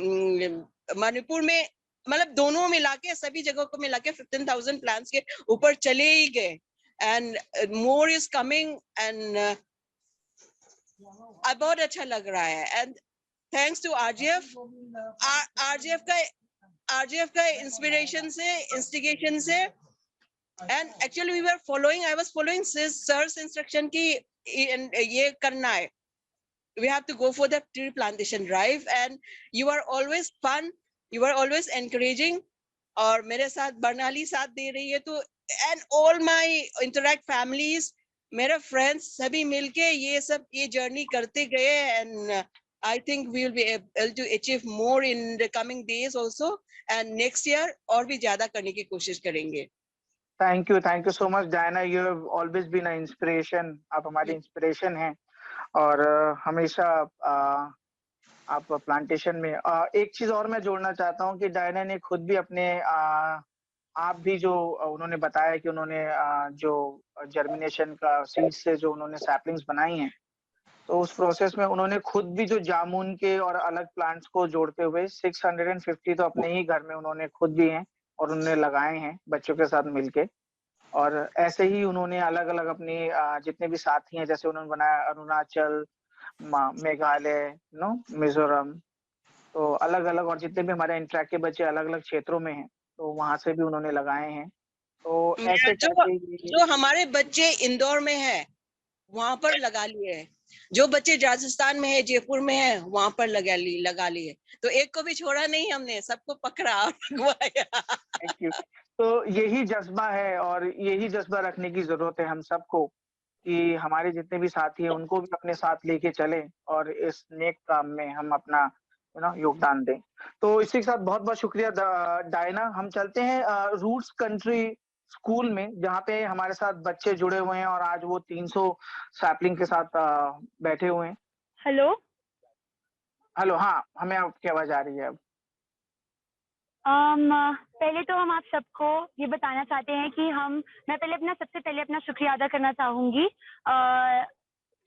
Manipur में, मतलब दोनों मिला के सभी जगहों को मिला के 15,000 plants के ऊपर चले ही गए। and more is coming and बहुत अच्छा लग रहा है। एंड थैंक्स टू आरजीएफ का इंस्पिरेशन से, इंस्टिगेशन से, and actually we were following, I was following sir's instruction की ये करना है, we have to go for the tree plantation drive and you are always fun, you are always encouraging। और मेरे साथ बर्नाली साथ दे रही है तो and all my interact families, मेरा फ्रेंड्स सभी मिलके ये जर्नी करते गए and I think we will be able to achieve more in the coming days also and next year और भी ज्यादा करने की कोशिश करेंगे। Thank you so much Diana, you have always been a inspiration. आप हमारी इंस्पिरेशन हैं और हमेशा आप प्लांटेशन में एक चीज और मैं जोड़ना चाहता हूँ कि डायना ने खुद भी अपने आप भी जो उन्होंने बताया कि उन्होंने जो जर्मिनेशन का सीड से जो उन्होंने सैपलिंग्स बनाई हैं, तो उस प्रोसेस में उन्होंने खुद भी जो जामुन के और अलग प्लांट्स को जोड़ते हुए 650 तो अपने ही घर में उन्होंने खुद भी हैं और उन्होंने लगाए हैं बच्चों के साथ मिलके। और ऐसे ही उन्होंने अलग अलग अपनी जितने भी साथी हैं, जैसे उन्होंने बनाया अरुणाचल, मेघालय, मिजोरम, तो अलग अलग, और जितने भी हमारे इंटरेक्ट के बच्चे अलग अलग क्षेत्रों में हैं तो वहां से भी उन्होंने लगाए हैं। तो ऐसे जो हमारे बच्चे इंदौर में है वहां पर लगा लिए हैं, जो बच्चे राजस्थान में है, जयपुर में है, वहां पर लगा लिए। तो एक को भी छोड़ा नहीं हमने, सबको पकड़ा और लगवाया। Thank you. तो यही जज्बा है और यही जज्बा रखने की जरूरत है हम सबको कि हमारे जितने भी साथी हैं उनको भी अपने साथ लेके चलें और इस नेक काम में हम अपना योगदान दें। तो इसी के साथ बहुत बहुत शुक्रिया डायना। हम चलते हैं रूट्स कंट्री स्कूल में, जहाँ पे हमारे साथ बच्चे जुड़े हुए हैं और आज वो 300 सैपलिंग के साथ बैठे हुए हैं। हेलो, हाँ, हमें आपकी आवाज आ रही है अब। पहले तो हम आप सबको ये बताना चाहते हैं कि मैं सबसे पहले अपना शुक्रिया अदा करना चाहूंगी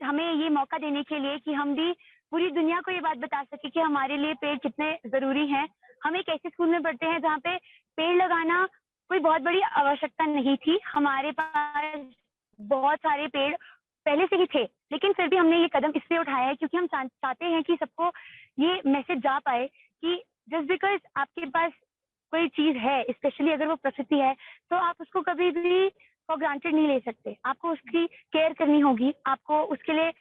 हमें ये मौका देने के लिए कि हम भी पूरी दुनिया को ये बात बता सके कि हमारे लिए पेड़ कितने जरूरी हैं। हम एक ऐसे स्कूल में पढ़ते हैं जहाँ पे पेड़ लगाना कोई बहुत बड़ी आवश्यकता नहीं थी। हमारे पास बहुत सारे पेड़ पहले से ही थे, लेकिन फिर भी हमने ये कदम इसलिए उठाया है क्योंकि हम चाहते हैं कि सबको ये मैसेज जा पाए कि जस्ट बिकॉज आपके पास कोई चीज है, स्पेशली अगर वो प्रकृति है, तो आप उसको कभी भी फॉर ग्रांटेड नहीं ले सकते। आपको उसकी केयर करनी होगी, आपको उसके लिए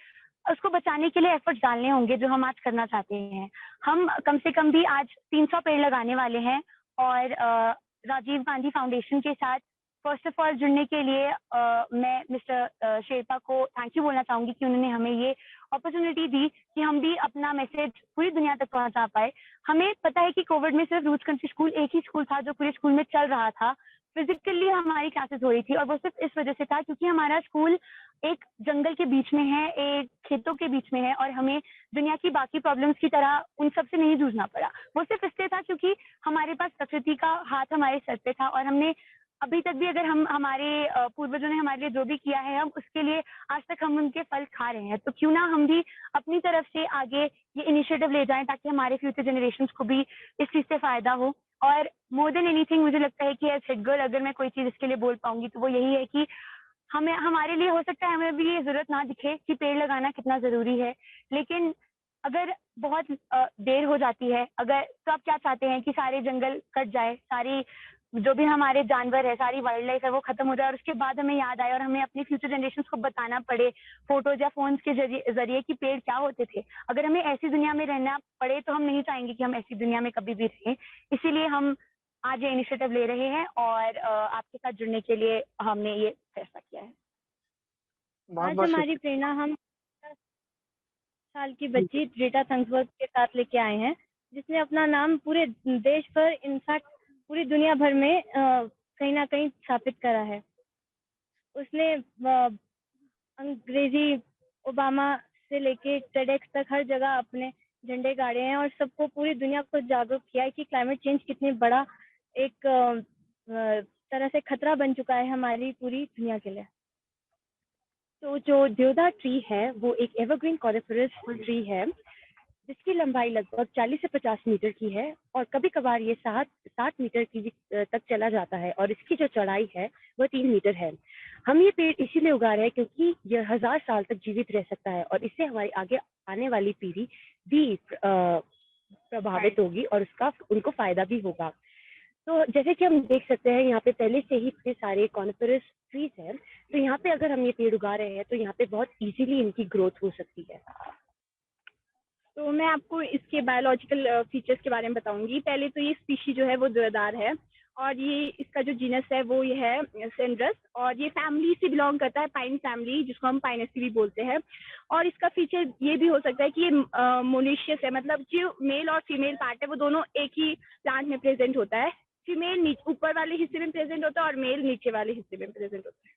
उसको बचाने के लिए एफर्ट्स डालने होंगे, जो हम आज करना चाहते हैं। हम कम से कम भी आज 300 पेड़ लगाने वाले हैं और राजीव गांधी फाउंडेशन के साथ फर्स्ट ऑफ ऑल जुड़ने के लिए मैं मिस्टर शेरपा को थैंक यू बोलना चाहूंगी कि उन्होंने हमें ये अपॉर्चुनिटी दी कि हम भी अपना मैसेज पूरी दुनिया तक पहुंचा पाए। हमें पता है कि कोविड में सिर्फ रूट्स कंट्री स्कूल एक ही स्कूल था जो पूरे स्कूल में चल रहा था, फिजिकली हमारी क्लासेस हो रही थी, और वो सिर्फ इस वजह से था क्योंकि हमारा स्कूल एक जंगल के बीच में है, एक खेतों के बीच में है, और हमें दुनिया की बाकी प्रॉब्लम्स की तरह उन सब से नहीं जूझना पड़ा। वो सिर्फ इसलिए था क्योंकि हमारे पास प्रकृति का हाथ हमारे सर पे था, और हमने अभी तक भी, अगर हम हमारे पूर्वजों ने हमारे लिए जो भी किया है, हम उसके लिए आज तक हम उनके फल खा रहे हैं। तो क्यों ना हम भी अपनी तरफ से आगे ये इनिशिएटिव ले जाएं ताकि हमारे फ्यूचर जनरेशंस को भी इस चीज से फायदा हो। और मोर देन एनीथिंग मुझे लगता है कि एज हेड गर्ल अगर मैं कोई चीज इसके लिए बोल पाऊंगी तो वो यही है कि हमें, हमारे लिए हो सकता है हमें भी ये जरूरत ना दिखे कि पेड़ लगाना कितना जरूरी है, लेकिन अगर बहुत देर हो जाती है, अगर, तो आप क्या चाहते हैं कि सारे जंगल कट जाए, सारी जो भी हमारे जानवर है, सारी वाइल्ड लाइफ है वो खत्म हो जाए, और उसके बाद हमें याद आए और हमें अपनी फ्यूचर जनरेशन को बताना पड़े फोटोज या फोन्स के जरिए कि पेड़ क्या होते थे। अगर हमें ऐसी दुनिया में रहना पड़े तो हम नहीं चाहेंगे कि हम ऐसी दुनिया में कभी भी रहें। इसीलिए हम आज ये इनिशिएटिव ले रहे हैं और आपके साथ जुड़ने के लिए हमने ये फैसला किया है। बहुत आज हमारी प्रेरणा हम 10 साल की बच्ची ग्रेटा थंगबर्ग के साथ लेके आए हैं, जिसने अपना नाम पूरे देश पर, इनफैक्ट पूरी दुनिया भर में कहीं ना कहीं स्थापित करा है। उसने अंग्रेजी ओबामा से लेके टेडेक्स तक हर जगह अपने झंडे गाड़े हैं और सबको, पूरी दुनिया को जागरूक किया है कि क्लाइमेट चेंज कितनी बड़ा एक तरह से खतरा बन चुका है हमारी पूरी दुनिया के लिए। तो जो देवदार ट्री है वो एक एवरग्रीन कॉनिफरस ट्री है जिसकी लंबाई लगभग 40 से 50 मीटर की है, और कभी कभार ये 60 मीटर की तक चला जाता है, और इसकी जो चौड़ाई है वह 3 मीटर है। हम ये पेड़ इसीलिए उगा रहे हैं क्योंकि यह 1000 साल तक जीवित रह सकता है, और इससे हमारी आगे आने वाली पीढ़ी भी प्रभावित होगी और उसका उनको फायदा भी होगा। तो जैसे कि हम देख सकते हैं यहाँ पे पहले से ही इतने सारे कॉनिफरस ट्रीज हैं, तो यहाँ पे अगर हम ये पेड़ उगा रहे हैं तो यहाँ पे बहुत इजीली इनकी ग्रोथ हो सकती है। तो मैं आपको इसके बायोलॉजिकल फीचर्स के बारे में बताऊंगी। पहले तो ये स्पीशी जो है वो देवदार है, और ये इसका जो जीनस है वो ये है सेंड्रस, और ये फैमिली से बिलोंग करता है, पाइन फैमिली, जिसको हम पाइनेसी भी बोलते हैं। और इसका फीचर ये भी हो सकता है कि ये मोनेशियस है, मतलब जो मेल और फीमेल पार्ट है वो दोनों एक ही प्लांट में प्रेजेंट होता है। फीमेल ऊपर वाले हिस्से में प्रेजेंट होता है और मेल नीचे वाले हिस्से में प्रेजेंट होता है।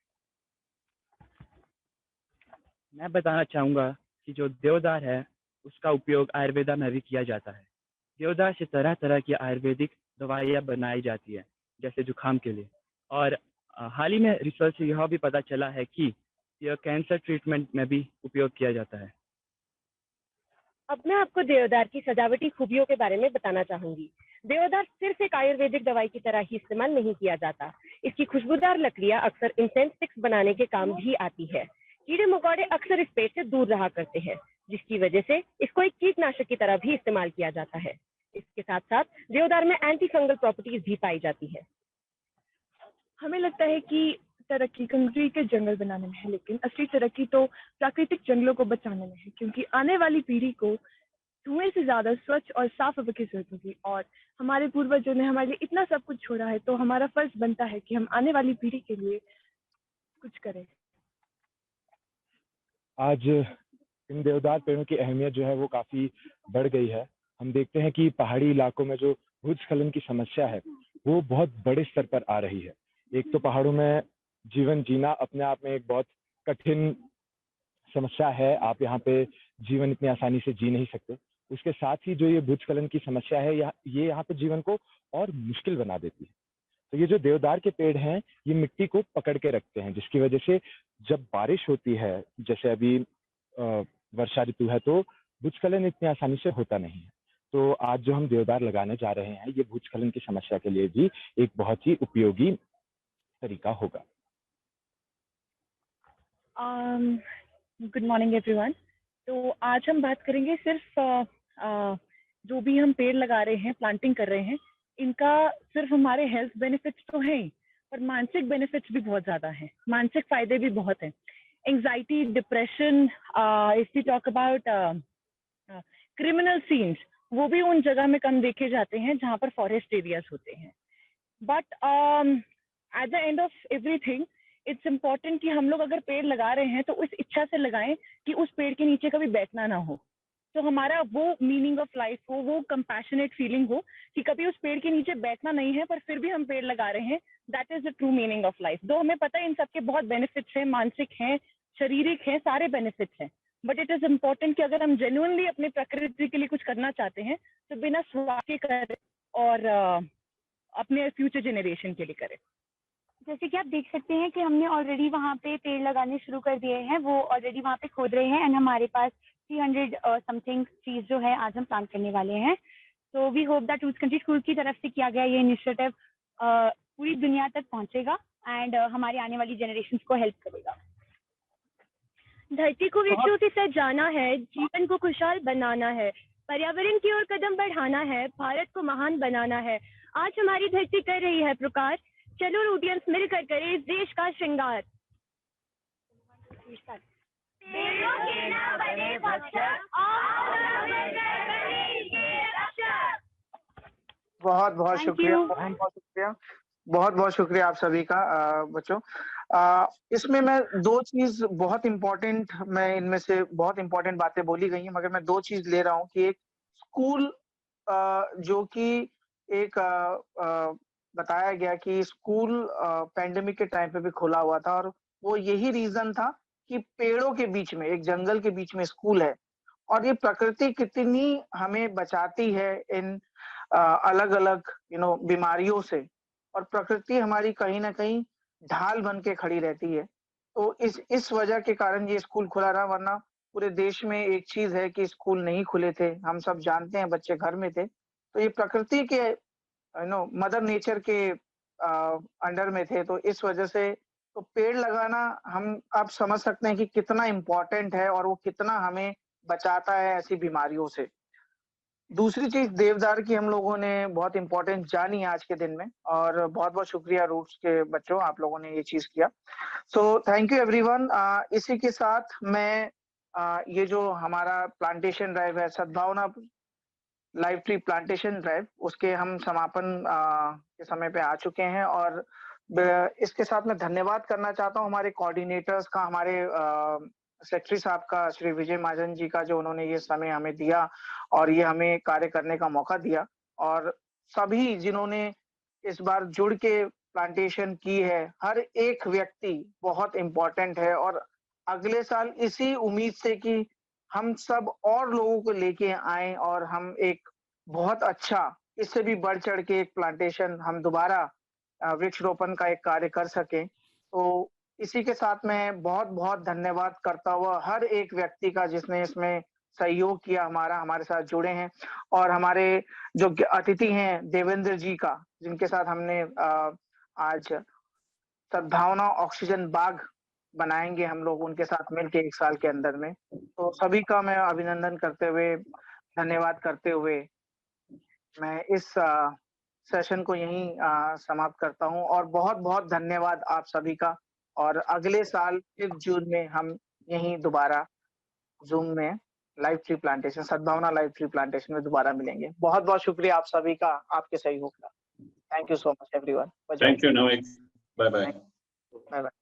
मैं बताना चाहूँगा कि जो देवदार है उसका उपयोग आयुर्वेदा में भी किया जाता है। देवदार से तरह तरह की आयुर्वेदिक दवाइयाँ बनाई जाती है, जैसे जुकाम के लिए। और हाल ही में रिसर्च से यह भी पता चला है कि यह कैंसर ट्रीटमेंट में भी उपयोग किया जाता है। अब मैं आपको देवदार की सजावटी खूबियों के बारे में बताना चाहूंगी। देवदार सिर्फ एक आयुर्वेदिक दवाई की तरह ही इस्तेमाल नहीं किया जाता। इसकी खुशबूदार लकड़ियां अक्सर इंसेंस स्टिक्स बनाने के काम भी आती है। कीड़े मकोड़े अक्सर इस पेड़ से दूर रहा करते हैं, जिसकी वजह से इसको एक कीटनाशक की तरह भी इस्तेमाल किया जाता है। इसके साथ साथ देवदार में एंटी फंगल प्रॉपर्टीज भी पाई जाती है। हमें लगता है कि तरक्की कंक्रीट के जंगल बनाने में है, लेकिन असली तरक्की तो प्राकृतिक जंगलों को बचाने में है, क्योंकि आने वाली पीढ़ी को धुएं से ज्यादा स्वच्छ और साफ हवा की जरूरत होगी। और हमारे पूर्वजों ने हमारे लिए इतना सब कुछ छोड़ा है, तो हमारा फर्ज बनता है कि हम आने वाली पीढ़ी के लिए कुछ करें। आज इन देवदार पेड़ों की अहमियत जो है वो काफी बढ़ गई है। हम देखते हैं कि पहाड़ी इलाकों में जो भूस्खलन की समस्या है वो बहुत बड़े स्तर पर आ रही है। एक तो पहाड़ों में जीवन जीना अपने आप में एक बहुत कठिन समस्या है, आप यहाँ पे जीवन इतनी आसानी से जी नहीं सकते। उसके साथ ही जो ये भूस्खलन की समस्या है ये यहाँ पे जीवन को और मुश्किल बना देती है। तो ये जो देवदार के पेड़ हैं ये मिट्टी को पकड़ के रखते हैं, जिसकी वजह से जब बारिश होती है, जैसे अभी वर्षा ऋतु है, तो भूस्खलन इतनी आसानी से होता नहीं है। तो आज जो हम देवदार लगाने जा रहे हैं ये भूस्खलन की समस्या के लिए भी एक बहुत ही उपयोगी तरीका होगा। Good morning everyone. तो आज हम बात करेंगे सिर्फ जो भी हम पेड़ लगा रहे हैं, प्लांटिंग कर रहे हैं, इनका सिर्फ हमारे हेल्थ बेनिफिट्स तो हैं, पर मानसिक बेनिफिट्स भी बहुत ज़्यादा हैं, मानसिक फायदे भी बहुत हैं। Anxiety, depression, if we talk about criminal scenes, वो भी उन जगह में कम देखे जाते हैं जहाँ पर फॉरेस्ट एरियाज होते हैं। But at the end of everything it's important कि हम लोग अगर पेड़ लगा रहे हैं तो उस इच्छा से लगाएं कि उस पेड़ के नीचे कभी बैठना ना हो। तो हमारा वो मीनिंग ऑफ लाइफ हो, वो कंपैशनेट फीलिंग हो कि कभी उस पेड़ के नीचे बैठना नहीं है पर फिर भी हम पेड़ लगा रहे हैं। That is the true meaning of life. दो हमें पता है इन सबके बहुत बेनिफिट्स हैं, मानसिक हैं, शारीरिक हैं, सारे बेनिफिट्स हैं, बट इट इज इम्पोर्टेंट कि अगर हम जेन्युइनली अपने प्रकृति के लिए कुछ करना चाहते हैं तो बिना स्वार्थ के करें और अपने फ्यूचर जनरेशन के लिए करें। जैसे कि आप देख सकते हैं कि हमने ऑलरेडी वहाँ पे पेड़ लगाने शुरू कर दिए हैं, वो ऑलरेडी वहाँ पे खोद रहे हैं एंड हमारे पास 300 समथिंग ट्रीज जो है आज हम प्लांट करने वाले हैं। तो we hope that Roots Country School की तरफ से किया गया ये इनिशिएटिव पूरी दुनिया तक पहुंचेगा एंड हमारी आने वाली जनरेशन को हेल्प करेगा। धरती को वृक्षों से सजाना है, जीवन को खुशहाल बनाना है, पर्यावरण की ओर कदम बढ़ाना है, भारत को महान बनाना है। आज हमारी धरती कर रही है पुकार, चलो रूटियंस मिलकर करें इस देश का श्रृंगार। पेड़ों के ना बने भक्षक, बहुत बहुत शुक्रिया, बहुत बहुत शुक्रिया, बहुत बहुत शुक्रिया आप सभी का बच्चों। इसमें मैं दो चीज बहुत इम्पोर्टेंट, मैं इनमें से बहुत इम्पोर्टेंट बातें बोली गई हैं, मगर मैं दो चीज ले रहा हूँ कि एक स्कूल जो कि एक बताया गया कि स्कूल पैंडेमिक के टाइम पे भी खुला हुआ था और वो यही रीजन था कि पेड़ों के बीच में, एक जंगल के बीच में स्कूल है और ये प्रकृति कितनी हमें बचाती है इन अलग अलग बीमारियों से, और प्रकृति हमारी कहीं ना कहीं ढाल बन के खड़ी रहती है। तो इस वजह के कारण ये स्कूल खुला रहा, वरना पूरे देश में एक चीज है कि स्कूल नहीं खुले थे, हम सब जानते हैं, बच्चे घर में थे। तो ये प्रकृति के मदर नेचर के अंडर में थे, तो इस वजह से तो पेड़ लगाना हम अब समझ सकते हैं कि कितना इम्पोर्टेंट है और वो कितना हमें बचाता है ऐसी बीमारियों से। दूसरी चीज देवदार की हम लोगों ने बहुत इम्पोर्टेंट जानी आज के दिन में, और बहुत बहुत शुक्रिया रूट्स के बच्चों, आप लोगों ने ये चीज किया। So thank you everyone. इसी के साथ मैं ये जो हमारा प्लांटेशन ड्राइव है, सद्भावना लाइव ट्री प्लांटेशन ड्राइव, उसके हम समापन के समय पे आ चुके हैं। और इसके साथ मैं धन्यवाद करना चाहता हूँ हमारे कोऑर्डिनेटर्स का, हमारे सेक्रेटरी साहब का, श्री विजय महाजन जी का, जो उन्होंने ये समय हमें दिया और ये हमें कार्य करने का मौका दिया, और सभी जिन्होंने इस बार जुड़ के प्लांटेशन की है, हर एक व्यक्ति बहुत इम्पोर्टेंट है। और अगले साल इसी उम्मीद से कि हम सब और लोगों को लेके आए और हम एक बहुत अच्छा, इससे भी बढ़ चढ़ के एक प्लांटेशन हम दोबारा वृक्षरोपण का एक कार्य कर सके। तो इसी के साथ मैं बहुत बहुत धन्यवाद करता हुआ हर एक व्यक्ति का जिसने इसमें सहयोग किया, हमारे साथ जुड़े हैं, और हमारे जो अतिथि हैं देवेंद्र जी का, जिनके साथ हमने आज सद्भावना ऑक्सीजन बाग बनाएंगे हम लोग उनके साथ मिलके 1 साल के अंदर में। तो सभी का मैं अभिनंदन करते हुए, धन्यवाद करते हुए मैं इस सेशन को यहीं समाप्त करता हूं, और बहुत बहुत धन्यवाद आप सभी का। और अगले साल 5 जून में हम यहीं दोबारा जूम में लाइव ट्री प्लांटेशन, सद्भावना लाइव ट्री प्लांटेशन में दोबारा मिलेंगे। बहुत बहुत शुक्रिया आप सभी का, आपके सहयोग का। Thank you so much everyone. Thank you Navneet, bye bye. Bye bye.